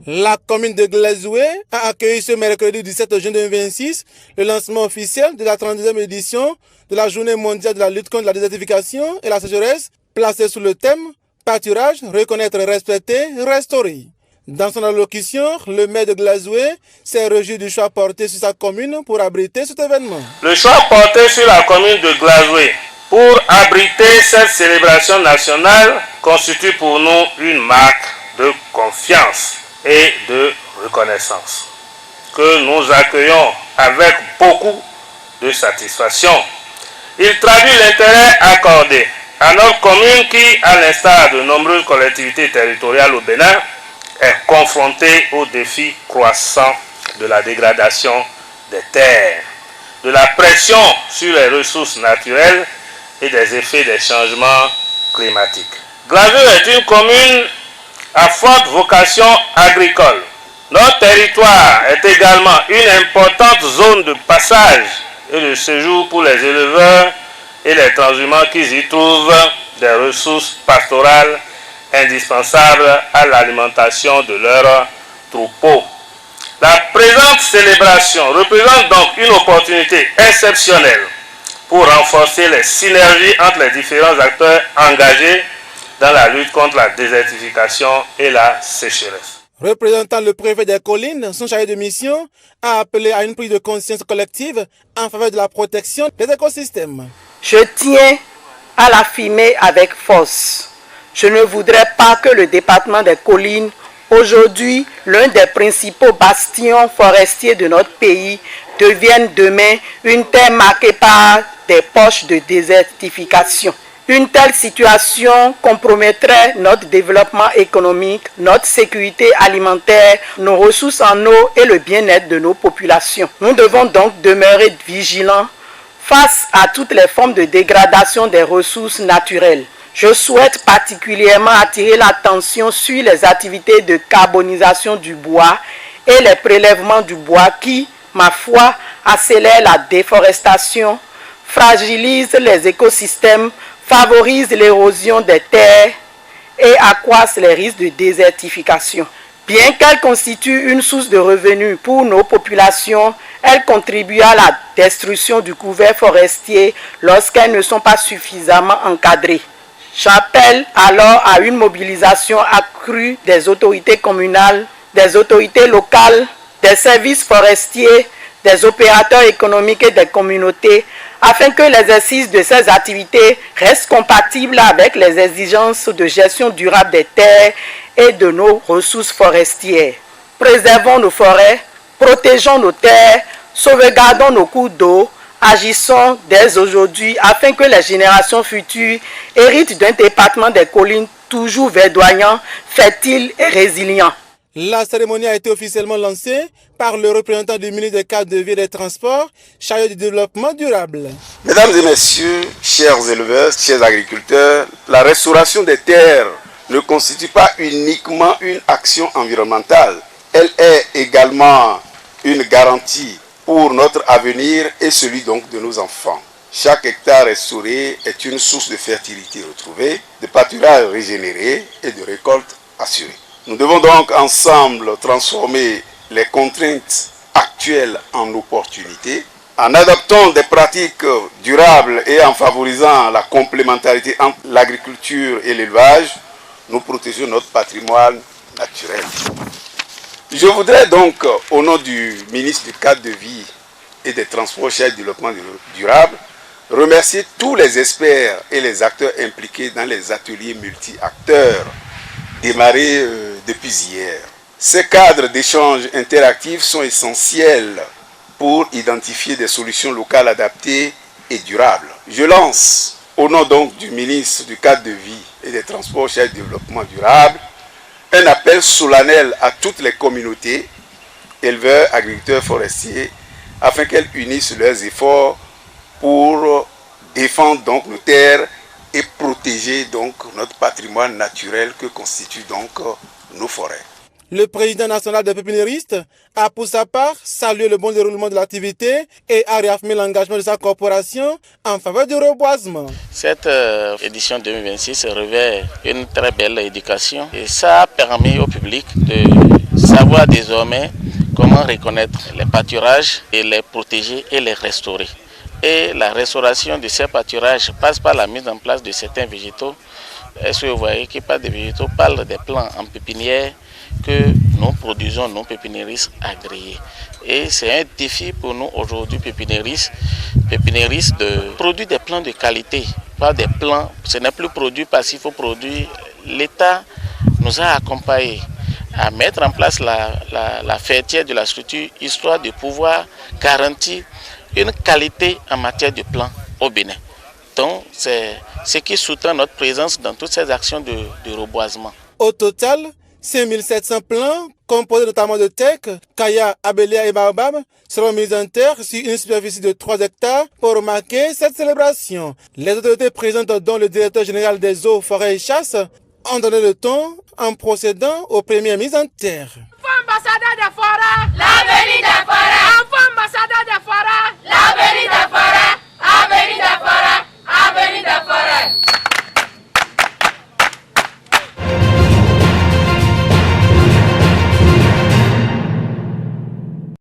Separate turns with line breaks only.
La commune de Glazoué a accueilli ce mercredi 17 juin 2026 le lancement officiel de la 32e édition de la Journée mondiale de la lutte contre la désertification et la sécheresse, placée sous le thème « Pâturage, reconnaître, respecter, restaurer ». Dans son allocution, le maire de Glazoué s'est réjoui du choix porté sur sa commune pour abriter cet événement.
Le choix porté sur la commune de Glazoué pour abriter cette célébration nationale constitue pour nous une marque de confiance et de reconnaissance que nous accueillons avec beaucoup de satisfaction. Il traduit l'intérêt accordé à notre commune qui, à l'instar de nombreuses collectivités territoriales au Bénin, est confrontée aux défis croissants de la dégradation des terres, de la pression sur les ressources naturelles et des effets des changements climatiques. Glazoué est une commune à forte vocation agricole. Notre territoire est également une importante zone de passage et de séjour pour les éleveurs et les transhumants qui y trouvent des ressources pastorales indispensables à l'alimentation de leurs troupeaux. La présente célébration représente donc une opportunité exceptionnelle pour renforcer les synergies entre les différents acteurs engagés dans la lutte contre la désertification et la sécheresse.
Représentant le préfet des collines, son chargé de mission a appelé à une prise de conscience collective en faveur de la protection des écosystèmes.
Je tiens à l'affirmer avec force. Je ne voudrais pas que le département des collines, aujourd'hui l'un des principaux bastions forestiers de notre pays, devienne demain une terre marquée par des poches de désertification. Une telle situation compromettrait notre développement économique, notre sécurité alimentaire, nos ressources en eau et le bien-être de nos populations. Nous devons donc demeurer vigilants face à toutes les formes de dégradation des ressources naturelles. Je souhaite particulièrement attirer l'attention sur les activités de carbonisation du bois et les prélèvements du bois qui, ma foi, accélèrent la déforestation, fragilisent les écosystèmes, favorisent l'érosion des terres et accroissent les risques de désertification. Bien qu'elle constitue une source de revenus pour nos populations, elle contribue à la destruction du couvert forestier lorsqu'elles ne sont pas suffisamment encadrées. J'appelle alors à une mobilisation accrue des autorités communales, des autorités locales, des services forestiers, des opérateurs économiques et des communautés, afin que l'exercice de ces activités reste compatible avec les exigences de gestion durable des terres et de nos ressources forestières. Préservons nos forêts, protégeons nos terres, sauvegardons nos cours d'eau, agissons dès aujourd'hui afin que les générations futures héritent d'un département des collines toujours verdoyant, fertile et résilient.
La cérémonie a été officiellement lancée par le représentant du ministre des Cadres de Vie et des Transports, chargé du développement durable.
Mesdames et messieurs, chers éleveurs, chers agriculteurs, la restauration des terres ne constitue pas uniquement une action environnementale. Elle est également une garantie pour notre avenir et celui donc de nos enfants. Chaque hectare restauré est une source de fertilité retrouvée, de pâturage régénéré et de récolte assurée. Nous devons donc ensemble transformer les contraintes actuelles en opportunités, en adoptant des pratiques durables et en favorisant la complémentarité entre l'agriculture et l'élevage. Nous protégeons notre patrimoine naturel. Je voudrais donc, au nom du ministre du Cadre de Vie et des Transports chargé du développement durable, remercier tous les experts et les acteurs impliqués dans les ateliers multi-acteurs démarrés depuis hier. Ces cadres d'échange interactifs sont essentiels pour identifier des solutions locales adaptées et durables. Je lance, au nom donc du ministre du Cadre de Vie et des Transports chargé du développement durable, un appel solennel à toutes les communautés, éleveurs, agriculteurs, forestiers, afin qu'elles unissent leurs efforts pour défendre donc nos terres et protéger donc notre patrimoine naturel que constituent donc nos forêts.
Le président national des pépiniéristes a pour sa part salué le bon déroulement de l'activité et a réaffirmé l'engagement de sa corporation en faveur du reboisement.
Cette édition 2026 se révèle une très belle éducation et ça a permis au public de savoir désormais comment reconnaître les pâturages et les protéger et les restaurer. Et la restauration de ces pâturages passe par la mise en place de certains végétaux. Est-ce que vous voyez qu'il parle des végétaux, parle des plants en pépinière que nous produisons, nous pépiniéristes agréés. Et c'est un défi pour nous aujourd'hui, pépiniéristes, de produire des plants de qualité. Pas des plants, ce n'est plus produit parce qu'il faut produire. L'État nous a accompagnés à mettre en place la fêtière de la structure, histoire de pouvoir garantir une qualité en matière de plants au Bénin. Donc, c'est ce qui soutient notre présence dans toutes ces actions de reboisement.
Au total, 5700 plants, composés notamment de teck, kaya, abélia et baobab, seront mis en terre sur une superficie de 3 hectares pour marquer cette célébration. Les autorités présentes, dont le directeur général des eaux, forêts et chasse, ont donné le ton en procédant aux premières mises en terre.
Ambassadeur des forêts.